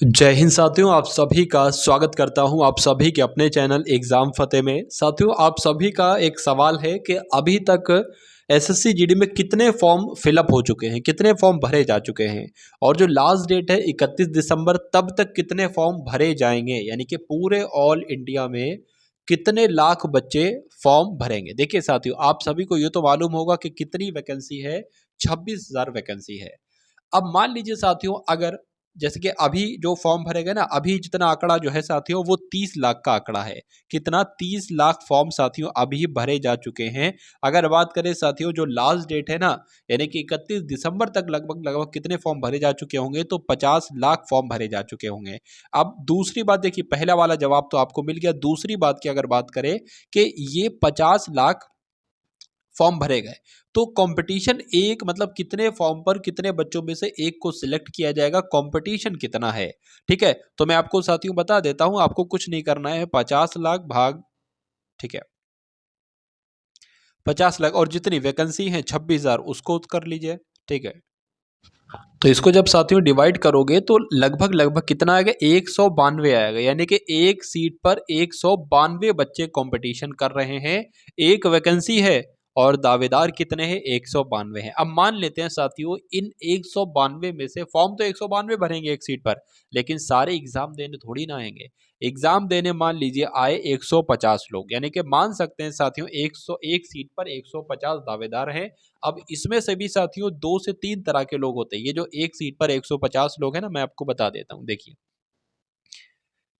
जय हिंद साथियों, आप सभी का स्वागत करता हूं आप सभी के अपने चैनल एग्ज़ाम फतेह में। साथियों, आप सभी का एक सवाल है कि अभी तक एसएससी जीडी में कितने फॉर्म फिलअप हो चुके हैं, कितने फॉर्म भरे जा चुके हैं और जो लास्ट डेट है 31 दिसंबर, तब तक कितने फॉर्म भरे जाएंगे, यानी कि पूरे ऑल इंडिया में कितने लाख बच्चे फॉर्म भरेंगे। देखिए साथियों, आप सभी को ये तो मालूम होगा कि कितनी वैकेंसी है, 26,000 वैकेंसी है। अब मान लीजिए साथियों, अगर जैसे कि अभी जो फॉर्म भरेगा ना, अभी जितना आंकड़ा जो है साथियों वो 30 लाख का आंकड़ा है। कितना? 30 लाख फॉर्म साथियों अभी भरे जा चुके हैं। अगर बात करें साथियों जो लास्ट डेट है ना, यानी कि 31 दिसंबर तक लगभग लगभग कितने फॉर्म भरे जा चुके होंगे, तो 50 लाख फॉर्म भरे जा चुके होंगे। अब दूसरी बात देखिए, पहला वाला जवाब तो आपको मिल गया। दूसरी बात की अगर बात करें कि ये 50 लाख फॉर्म भरे गए, तो कंपटीशन एक मतलब कितने फॉर्म पर कितने बच्चों में से एक को सिलेक्ट किया जाएगा, कंपटीशन कितना है। ठीक है, तो मैं आपको साथियों बता देता हूं, आपको कुछ नहीं करना है। 50 लाख भाग, ठीक है, 50 लाख और जितनी वैकेंसी है 26,000, उसको कर लीजिए। ठीक है, तो इसको जब साथियों डिवाइड करोगे तो लगभग लगभग कितना आएगा, 192 आएगा। यानी कि एक सीट पर 192 बच्चे कंपटीशन कर रहे हैं। एक वैकेंसी है और दावेदार कितने हैं, 192 हैं। अब मान लेते हैं साथियों, इन 192 में से फॉर्म तो 192 भरेंगे एक सीट पर, लेकिन सारे एग्जाम देने थोड़ी ना आएंगे। एग्जाम देने मान लीजिए आए 150 लोग, यानी कि मान सकते हैं साथियों 101 सीट पर 150 दावेदार हैं। अब इसमें से भी साथियों 2 से 3 तरह के लोग होते हैं। ये जो एक सीट पर 150 लोग हैं ना, मैं आपको बता देता हूं, देखिए।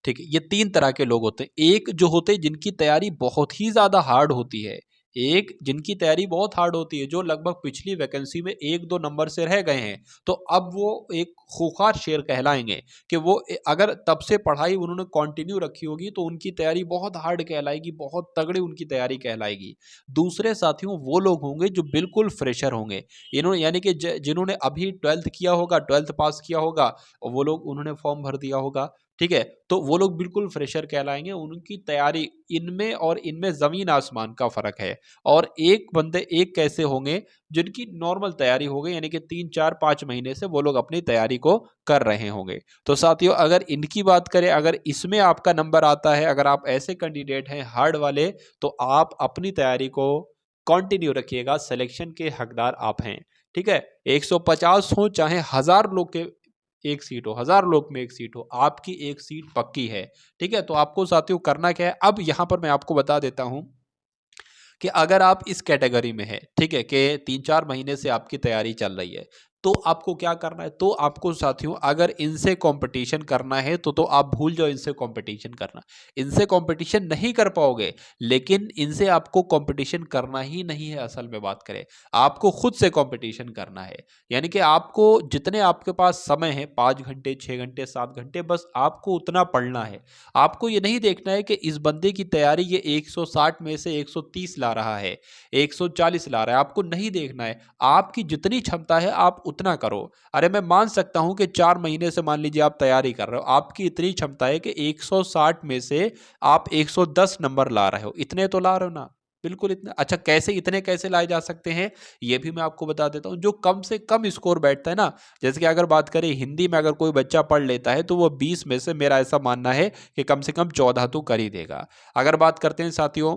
ठीक है, ये 3 तरह के लोग होते हैं। एक जो होते हैं जिनकी तैयारी बहुत ही ज़्यादा हार्ड होती है, एक जिनकी तैयारी बहुत हार्ड होती है, जो लगभग पिछली वैकेंसी में 1-2 नंबर से रह गए हैं, तो अब वो एक खूंखार शेर कहलाएँगे कि वो अगर तब से पढ़ाई उन्होंने कंटिन्यू रखी होगी, तो उनकी तैयारी बहुत हार्ड कहलाएगी, बहुत तगड़ी उनकी तैयारी कहलाएगी। दूसरे साथियों वो लोग होंगे जो बिल्कुल फ्रेशर होंगे। इन्होंने यानी कि जिन्होंने अभी 12th किया होगा, 12th पास किया होगा, और वो लोग उन्होंने फॉर्म भर दिया होगा। ठीक है, तो वो लोग बिल्कुल फ्रेशर कहलाएंगे। उनकी तैयारी इनमें और इनमें ज़मीन आसमान का फ़र्क है। और एक बंदे एक कैसे होंगे जिनकी नॉर्मल तैयारी हो गई, यानी कि 3-4-5 महीने से वो लोग अपनी तैयारी को कर रहे होंगे। तो साथियों अगर इनकी बात करें, अगर इसमें आपका नंबर आता है, अगर आप ऐसे कैंडिडेट हैं हार्ड वाले, तो आप अपनी तैयारी को कंटिन्यू रखिएगा, सिलेक्शन के हकदार आप हैं। ठीक है, 150 हो चाहे 1000 लोग के एक सीट हो, 1000 लोग में एक सीट हो, आपकी एक सीट पक्की है। ठीक है, तो आपको साथियों करना क्या है, अब यहां पर मैं आपको बता देता हूं कि अगर आप इस कैटेगरी में है, ठीक है, कि 3-4 महीने से आपकी तैयारी चल रही है, तो आपको क्या करना है, तो आपको साथियों अगर इनसे कंपटीशन करना है तो आप भूल जाओ इनसे कंपटीशन करना। इनसे कंपटीशन नहीं कर पाओगे, लेकिन इनसे आपको कंपटीशन करना ही नहीं है। असल में बात करें, आपको खुद से कंपटीशन करना है। यानी कि आपको जितने आपके पास समय है, 5 घंटे, 6 घंटे, 7 घंटे, बस आपको उतना पढ़ना है। आपको ये नहीं देखना है कि इस बंदे की तैयारी ये 160 में से 130 ला रहा है, 140 ला रहा है, आपको नहीं देखना है। आपकी जितनी क्षमता है आप उतना करो। अरे मैं मान सकता हूं कि 4 महीने से मान लीजिए आप तैयारी कर रहे हो, आपकी इतनी क्षमता है कि 160 में से आप 110 नंबर ला रहे हो, इतने तो ला रहे हो ना, बिल्कुल इतने। अच्छा, कैसे इतने कैसे लाए जा सकते हैं, ये भी मैं आपको बता देता हूं। जो कम से कम स्कोर बैठता है ना, जैसे कि अगर बात करें हिंदी में, अगर कोई बच्चा पढ़ लेता है तो वो 20 में से, मेरा ऐसा मानना है कि कम से कम 14 तो कर ही देगा। अगर बात करते हैं साथियों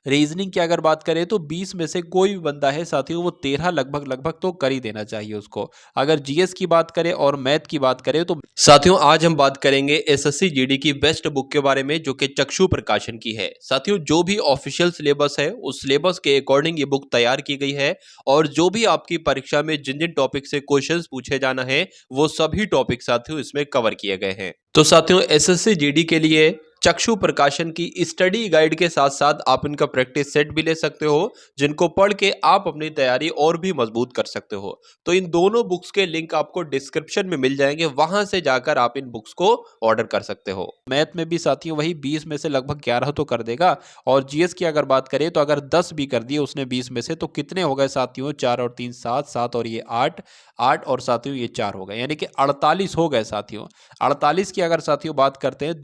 रीजनिंग की, अगर बात करें तो 20 में से कोई भी बंदा है साथियों, वो 13 लगभग लगभग तो कर ही देना चाहिए उसको। अगर जीएस की बात करें और मैथ की बात करें, तो साथियों आज हम बात करेंगे एसएससी जीडी की बेस्ट बुक के बारे में, जो कि चक्षु प्रकाशन की है। साथियों जो भी ऑफिशियल सिलेबस है, उस सिलेबस के अकॉर्डिंग ये बुक तैयार की गई है, और जो भी आपकी परीक्षा में जिन जिन टॉपिक से क्वेश्चंस पूछे जाना है, वो सभी टॉपिक साथियों इसमें कवर किए गए हैं। तो साथियों एसएससी जीडी के लिए चक्षु प्रकाशन की स्टडी गाइड के साथ साथ आप इनका प्रैक्टिस सेट भी ले सकते हो, जिनको पढ़ के आप अपनी तैयारी और भी मजबूत कर सकते हो। तो इन दोनों बुक्स के लिंक आपको डिस्क्रिप्शन में मिल जाएंगे, वहां से जाकर आप इन बुक्स को ऑर्डर कर सकते हो। मैथ में भी साथियों वही 20 में से लगभग 11 तो कर देगा, और जीएस की अगर बात करें तो अगर 10 भी कर दिए उसने 20 में से, तो कितने हो गए साथियों, 4 और 3 7, 7 और ये 8, 8 और साथियों ये 4 हो गए, यानी कि 48 हो गए साथियों। 48 की अगर साथियों बात करते हैं,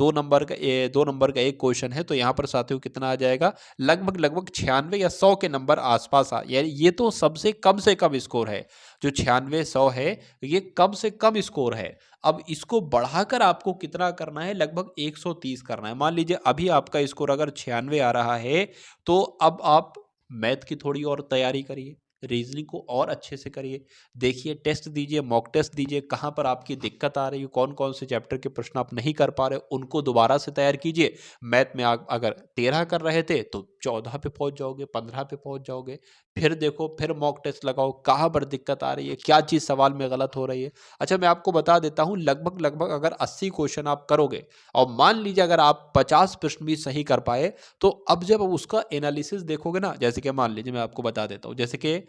2 नंबर का एक क्वेश्चन है, तो यहाँ पर साथियों कितना आ जाएगा, लगभग लगभग 96 या 100 के नंबर आसपास यानी ये तो सबसे कम से कम स्कोर है। जो 96 100 है ये कम से कम स्कोर है। अब इसको बढ़ाकर आपको कितना करना है, लगभग 130 करना है। मान लीजिए अभी आपका स्कोर अगर 96 आ रहा है, तो अब आप मैथ की थोड़ी और तैयारी करिए, रीजनिंग को और अच्छे से करिए, देखिए टेस्ट दीजिए, मॉक टेस्ट दीजिए, कहाँ पर आपकी दिक्कत आ रही है, कौन कौन से चैप्टर के प्रश्न आप नहीं कर पा रहे उनको दोबारा से तैयार कीजिए। मैथ में आप अगर 13 कर रहे थे तो 14 पे पहुंच जाओगे, 15 पे पहुंच जाओगे। फिर देखो, फिर मॉक टेस्ट लगाओ, कहाँ पर दिक्कत आ रही है, क्या चीज़ सवाल में गलत हो रही है। अच्छा, मैं आपको बता देता हूँ, लगभग लगभग अगर 80 क्वेश्चन आप करोगे और मान लीजिए अगर आप 50 प्रश्न भी सही कर पाए, तो अब जब उसका एनालिसिस देखोगे ना, जैसे कि मान लीजिए मैं आपको बता देता हूँ, जैसे कि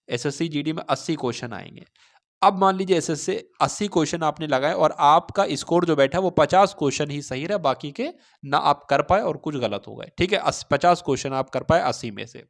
एसएससी जीडी में 80 क्वेश्चन आएंगे। अब मान लीजिए एसएससी 80 क्वेश्चन आपने लगाए और आपका स्कोर जो बैठा वो 50 क्वेश्चन ही सही रहा, बाकी के ना आप कर पाए और कुछ गलत हो गए। ठीक है, 50 क्वेश्चन आप कर पाए 80 में से।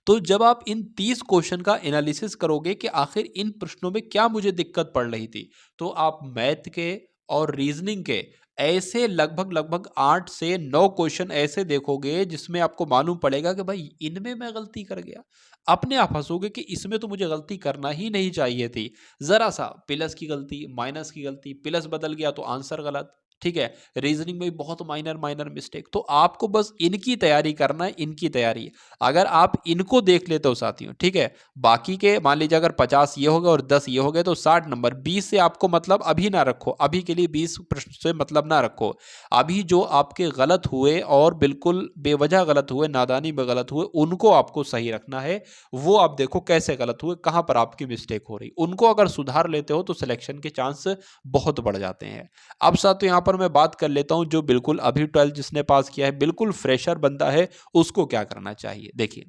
तो जब आप इन 30 क्वेश्चन का एनालिसिस करोगे कि आखिर इन प्रश्नों में क्या मुझे दिक्कत पड़ रही थी, तो आप मैथ के और रीजनिंग के ऐसे लगभग लगभग 8 से 9 क्वेश्चन ऐसे देखोगे जिसमें आपको मालूम पड़ेगा कि भाई इनमें मैं गलती कर गया। अपने आप हंसोगे कि इसमें तो मुझे गलती करना ही नहीं चाहिए थी। जरा सा प्लस की गलती, माइनस की गलती, प्लस बदल गया तो आंसर गलत। ठीक है, रीजनिंग में भी बहुत माइनर माइनर मिस्टेक। तो आपको बस इनकी तैयारी करना है, इनकी तैयारी। अगर आप इनको देख लेते हो साथियों, ठीक है, बाकी के मान लीजिए अगर 50 ये हो गए और 10 ये हो गए, तो 60 नंबर। 20 से आपको मतलब अभी ना रखो, अभी के लिए 20 प्रश्न से मतलब ना रखो। अभी जो आपके गलत हुए और बिल्कुल बेवजह गलत हुए, नादानी में गलत हुए, उनको आपको सही रखना है। वो आप देखो कैसे गलत हुए, कहां पर आपकी मिस्टेक हो रही, उनको अगर सुधार लेते हो तो सिलेक्शन के चांस बहुत बढ़ जाते हैं। अब साथियों यहाँ पर मैं बात कर लेता हूं, जो बिल्कुल अभी 12 जिसने पास किया है, बिल्कुल फ्रेशर बंदा है, उसको क्या करना चाहिए। देखिए,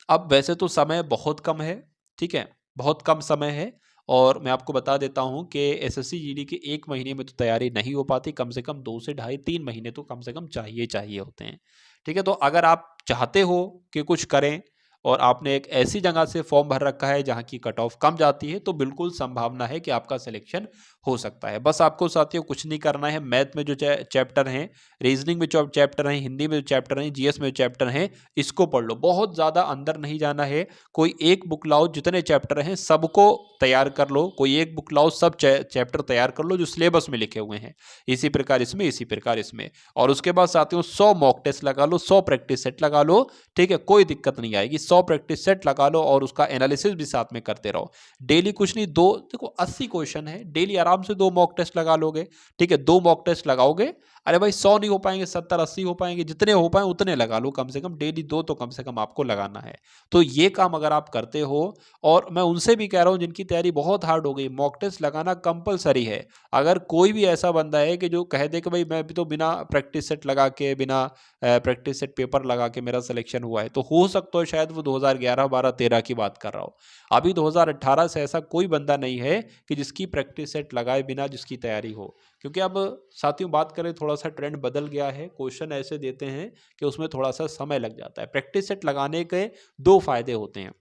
अब वैसे तो समय बहुत कम है, ठीक है, बहुत कम समय है। और मैं आपको बता देता हूं कि एसएससी जीडी के 1 महीने में तो तैयारी नहीं हो पाती, कम से कम 2 से ढाई 3 महीने तो कम से कम चाहिए चाहिए होते हैं। ठीक है, तो अगर आप चाहते हो कि कुछ करें और आपने एक ऐसी जगह से फॉर्म भर रखा है जहां की कट ऑफ कम जाती है, तो बिल्कुल संभावना है कि आपका सिलेक्शन हो सकता है। बस आपको साथियों कुछ नहीं करना है, मैथ में जो चैप्टर हैं, रीजनिंग में जो चैप्टर हैं, हिंदी में जो चैप्टर हैं, जीएस में जो चैप्टर हैं, इसको पढ़ लो। बहुत ज़्यादा अंदर नहीं जाना है। कोई एक बुक लाओ, जितने चैप्टर हैं सबको तैयार कर लो। कोई एक बुक लाओ, सब चैप्टर तैयार कर लो जो सिलेबस में लिखे हुए हैं, इसी प्रकार इसमें, इसी प्रकार इसमें। और उसके बाद साथियों 100 मॉक टेस्ट लगा लो, 100 प्रैक्टिस सेट लगा लो। ठीक है, कोई दिक्कत नहीं आएगी। 100 प्रैक्टिस सेट लगा लो और उसका एनालिसिस भी साथ में करते रहो। डेली कुछ नहीं, दो देखो 80 क्वेश्चन है, डेली आराम से 2 मॉक टेस्ट लगा लोगे। ठीक है, 2 मॉक टेस्ट लगाओगे, अरे भाई 100 नहीं हो पाएंगे, 70 80 हो पाएंगे, जितने हो पाए उतने लगा लो। कम से कम डेली 2 तो कम से कम आपको लगाना है। तो ये काम अगर आप करते हो, और मैं उनसे भी कह रहा हूं जिनकी तैयारी बहुत हार्ड हो गई, मॉक टेस्ट लगाना कंपलसरी है। अगर कोई भी ऐसा बंदा है कि जो कह दे कि भाई मैं भी तो बिना प्रैक्टिस सेट लगा के, बिना प्रैक्टिस सेट पेपर लगा के मेरा सिलेक्शन हुआ है, तो हो सकता है शायद वो 2011 12 13 की बात कर रहा हो। अभी 2018 से ऐसा कोई बंदा नहीं है कि जिसकी प्रैक्टिस सेट लगाए बिना जिसकी तैयारी हो। क्योंकि अब साथियों बात करें, थोड़ा सा ट्रेंड बदल गया है, क्वेश्चन ऐसे देते हैं कि उसमें थोड़ा सा समय लग जाता है। प्रैक्टिस सेट लगाने के 2 फायदे होते हैं।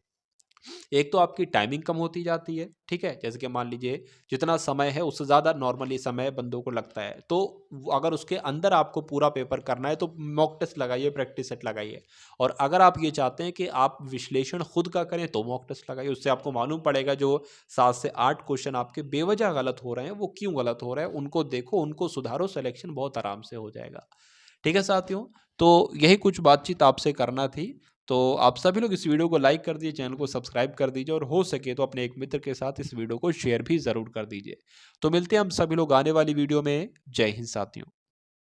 एक तो आपकी टाइमिंग कम होती जाती है, ठीक है, जैसे कि मान लीजिए जितना समय है उससे ज़्यादा नॉर्मली समय बंदों को लगता है, तो अगर उसके अंदर आपको पूरा पेपर करना है तो मॉक टेस्ट लगाइए, प्रैक्टिस सेट लगाइए। और अगर आप ये चाहते हैं कि आप विश्लेषण खुद का करें तो मॉक टेस्ट लगाइए, उससे आपको मालूम पड़ेगा जो 7 से 8 क्वेश्चन आपके बेवजह गलत हो रहे हैं वो क्यों गलत हो रहे हैं, उनको देखो, उनको सुधारो, सिलेक्शन बहुत आराम से हो जाएगा। ठीक है साथियों, तो यही कुछ बातचीत आपसे करना थी। तो आप सभी लोग इस वीडियो को लाइक कर दीजिए, चैनल को सब्सक्राइब कर दीजिए, और हो सके तो अपने एक मित्र के साथ इस वीडियो को शेयर भी ज़रूर कर दीजिए। तो मिलते हैं हम सभी लोग आने वाली वीडियो में। जय हिंद साथियों।